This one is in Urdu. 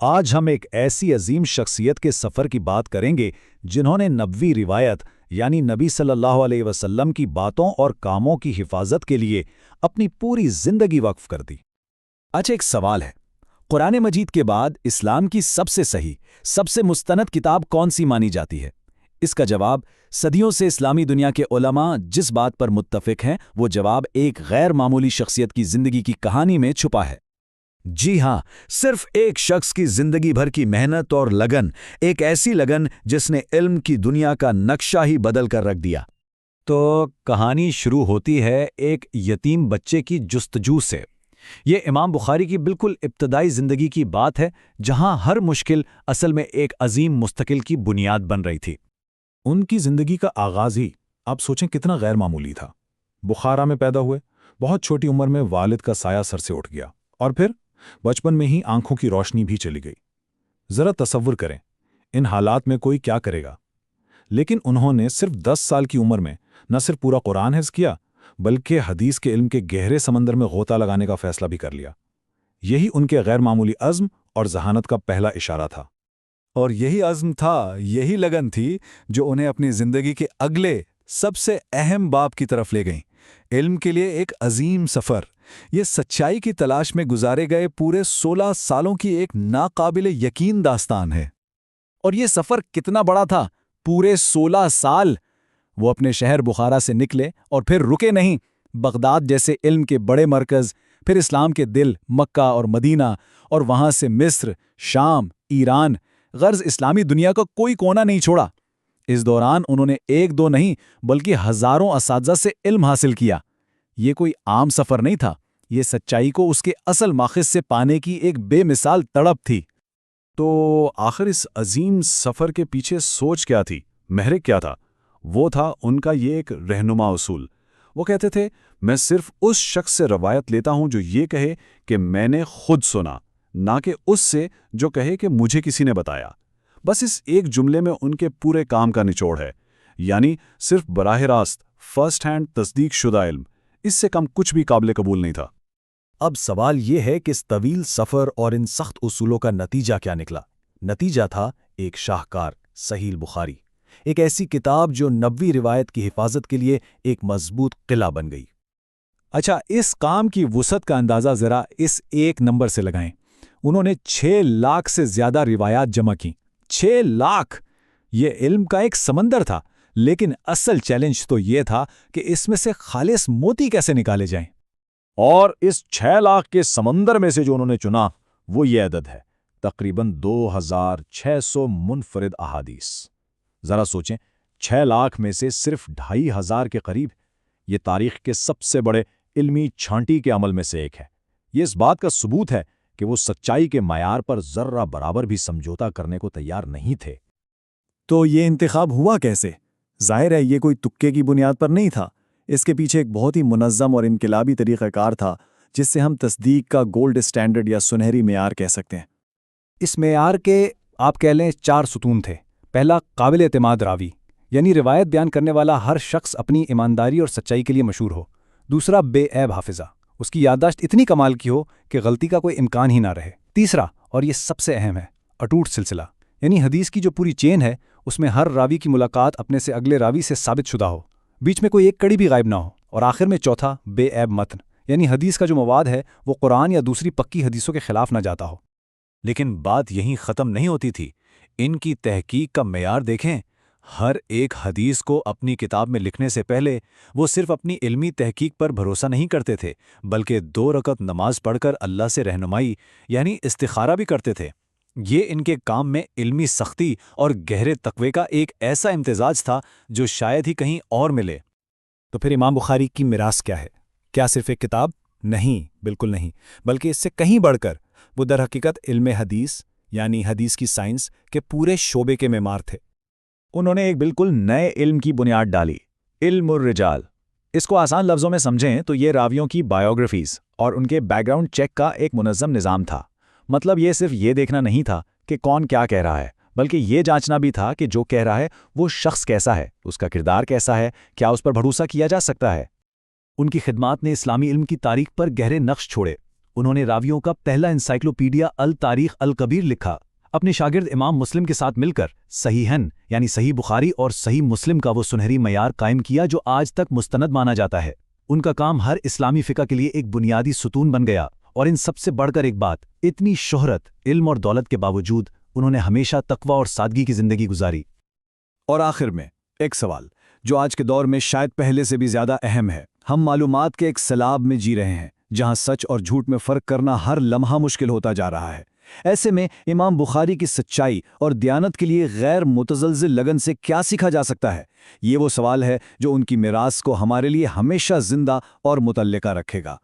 آج ہم ایک ایسی عظیم شخصیت کے سفر کی بات کریں گے جنہوں نے نبوی روایت یعنی نبی صلی اللہ علیہ وسلم کی باتوں اور کاموں کی حفاظت کے لیے اپنی پوری زندگی وقف کر دی۔ اچھا، ایک سوال ہے، قرآن مجید کے بعد اسلام کی سب سے صحیح، سب سے مستند کتاب کون سی مانی جاتی ہے؟ اس کا جواب صدیوں سے اسلامی دنیا کے علماء جس بات پر متفق ہیں وہ جواب ایک غیر معمولی شخصیت کی زندگی کی کہانی میں چھپا ہے۔ جی ہاں، صرف ایک شخص کی زندگی بھر کی محنت اور لگن، ایک ایسی لگن جس نے علم کی دنیا کا نقشہ ہی بدل کر رکھ دیا۔ تو کہانی شروع ہوتی ہے ایک یتیم بچے کی جستجو سے۔ یہ امام بخاری کی بالکل ابتدائی زندگی کی بات ہے، جہاں ہر مشکل اصل میں ایک عظیم مستقل کی بنیاد بن رہی تھی۔ ان کی زندگی کا آغاز ہی آپ سوچیں کتنا غیر معمولی تھا۔ بخارا میں پیدا ہوئے، بہت چھوٹی عمر میں والد کا سایہ سر سے اٹھ گیا، اور پھر بچپن میں ہی آنکھوں کی روشنی بھی چلی گئی۔ ذرا تصور کریں، ان حالات میں کوئی کیا کرے گا؟ لیکن انہوں نے صرف 10 سال کی عمر میں نہ صرف پورا قرآن حفظ کیا، بلکہ حدیث کے علم کے گہرے سمندر میں غوطہ لگانے کا فیصلہ بھی کر لیا۔ یہی ان کے غیر معمولی عزم اور ذہانت کا پہلا اشارہ تھا۔ اور یہی عزم تھا، یہی لگن تھی جو انہیں اپنی زندگی کے اگلے سب سے اہم باب کی طرف لے گئیں، علم کے لیے ایک عظیم سفر۔ یہ سچائی کی تلاش میں گزارے گئے پورے 16 سالوں کی ایک ناقابل یقین داستان ہے۔ اور یہ سفر کتنا بڑا تھا؟ پورے 16 سال! وہ اپنے شہر بخارا سے نکلے اور پھر رکے نہیں۔ بغداد جیسے علم کے بڑے مرکز، پھر اسلام کے دل مکہ اور مدینہ، اور وہاں سے مصر، شام، ایران، غرض اسلامی دنیا کا کوئی کونا نہیں چھوڑا۔ اس دوران انہوں نے ایک دو نہیں بلکہ ہزاروں اساتذہ سے علم حاصل کیا۔ یہ کوئی عام سفر نہیں تھا، یہ سچائی کو اس کے اصل ماخذ سے پانے کی ایک بے مثال تڑپ تھی۔ تو آخر اس عظیم سفر کے پیچھے سوچ کیا تھی؟ محرک کیا تھا؟ وہ تھا ان کا یہ ایک رہنما اصول۔ وہ کہتے تھے، میں صرف اس شخص سے روایت لیتا ہوں جو یہ کہے کہ میں نے خود سنا، نہ کہ اس سے جو کہے کہ مجھے کسی نے بتایا۔ بس اس ایک جملے میں ان کے پورے کام کا نچوڑ ہے، یعنی صرف براہ راست فرسٹ ہینڈ تصدیق شدہ علم، اس سے کم کچھ بھی قابل قبول نہیں تھا۔ اب سوال یہ ہے کہ اس طویل سفر اور ان سخت اصولوں کا نتیجہ کیا نکلا؟ نتیجہ تھا ایک شاہکار صحیح البخاری، ایک ایسی کتاب جو نبوی روایت کی حفاظت کے لیے ایک مضبوط قلعہ بن گئی۔ اچھا، اس کام کی وسعت کا اندازہ ذرا اس ایک نمبر سے لگائیں۔ انہوں نے 6 لاکھ سے زیادہ روایات جمع کیں۔ 6 لاکھ! یہ علم کا ایک سمندر تھا، لیکن اصل چیلنج تو یہ تھا کہ اس میں سے خالص موتی کیسے نکالے جائیں۔ اور اس 6 لاکھ کے سمندر میں سے جو انہوں نے چنا وہ یہ عدد ہے، تقریباً 2600 منفرد احادیث۔ ذرا سوچیں، 6 لاکھ میں سے صرف 2500 کے قریب۔ یہ تاریخ کے سب سے بڑے علمی چھانٹی کے عمل میں سے ایک ہے۔ یہ اس بات کا ثبوت ہے کہ وہ سچائی کے معیار پر ذرہ برابر بھی سمجھوتا کرنے کو تیار نہیں تھے۔ تو یہ انتخاب ہوا کیسے؟ ظاہر ہے یہ کوئی تکے کی بنیاد پر نہیں تھا۔ اس کے پیچھے ایک بہت ہی منظم اور انقلابی طریقہ کار تھا، جس سے ہم تصدیق کا گولڈ سٹینڈرڈ یا سنہری معیار کہہ سکتے ہیں۔ اس معیار کے آپ کہہ لیں 4 ستون تھے۔ پہلا، قابل اعتماد راوی، یعنی روایت بیان کرنے والا ہر شخص اپنی ایمانداری اور سچائی کے لیے مشہور ہو۔ دوسرا، بے عیب حافظہ، اس کی یادداشت اتنی کمال کی ہو کہ غلطی کا کوئی امکان ہی نہ رہے۔ تیسرا، اور یہ سب سے اہم ہے، اٹوٹ سلسلہ، یعنی حدیث کی جو پوری چین ہے اس میں ہر راوی کی ملاقات اپنے سے اگلے راوی سے ثابت شدہ ہو، بیچ میں کوئی ایک کڑی بھی غائب نہ ہو۔ اور آخر میں چوتھا، بے عیب متن، یعنی حدیث کا جو مواد ہے وہ قرآن یا دوسری پکی حدیثوں کے خلاف نہ جاتا ہو۔ لیکن بات یہیں ختم نہیں ہوتی تھی۔ ان کی تحقیق کا معیار دیکھیں۔ ہر ایک حدیث کو اپنی کتاب میں لکھنے سے پہلے وہ صرف اپنی علمی تحقیق پر بھروسہ نہیں کرتے تھے، بلکہ 2 رکعت نماز پڑھ کر اللہ سے رہنمائی یعنی استخارہ بھی کرتے تھے۔ یہ ان کے کام میں علمی سختی اور گہرے تقوی کا ایک ایسا امتزاج تھا جو شاید ہی کہیں اور ملے۔ تو پھر امام بخاری کی میراث کیا ہے؟ کیا صرف ایک کتاب؟ نہیں، بالکل نہیں، بلکہ اس سے کہیں بڑھ کر وہ در حقیقت علم حدیث یعنی حدیث کی سائنس کے پورے شعبے کے معمار تھے۔ انہوں نے ایک بالکل نئے علم کی بنیاد ڈالی، علم الرجال۔ اس کو آسان لفظوں میں سمجھیں تو یہ راویوں کی بایوگرافیز اور ان کے بیک گراؤنڈ چیک کا ایک منظم نظام تھا۔ مطلب یہ صرف یہ دیکھنا نہیں تھا کہ کون کیا کہہ رہا ہے، بلکہ یہ جانچنا بھی تھا کہ جو کہہ رہا ہے وہ شخص کیسا ہے، اس کا کردار کیسا ہے، کیا اس پر بھروسہ کیا جا سکتا ہے۔ ان کی خدمات نے اسلامی علم کی تاریخ پر گہرے نقش چھوڑے۔ انہوں نے راویوں کا پہلا انسائکلوپیڈیا التاریخ الکبیر لکھا، اپنے شاگرد امام مسلم کے ساتھ مل کر صحیحین یعنی صحیح بخاری اور صحیح مسلم کا وہ سنہری معیار قائم کیا جو آج تک مستند مانا جاتا ہے۔ ان کا کام ہر اسلامی فقہ کے لیے ایک بنیادی ستون بن گیا، اور ان سب سے بڑھ کر ایک بات، اتنی شہرت، علم اور دولت کے باوجود انہوں نے ہمیشہ تقوی اور سادگی کی زندگی گزاری۔ اور آخر میں ایک سوال جو آج کے دور میں شاید پہلے سے بھی زیادہ اہم ہے۔ ہم معلومات کے ایک سیلاب میں جی رہے ہیں جہاں سچ اور جھوٹ میں فرق کرنا ہر لمحہ مشکل ہوتا جا رہا ہے۔ ایسے میں امام بخاری کی سچائی اور دیانت کے لیے غیر متزلزل لگن سے کیا سیکھا جا سکتا ہے؟ یہ وہ سوال ہے جو ان کی میراث کو ہمارے لیے ہمیشہ زندہ اور متعلقہ رکھے گا۔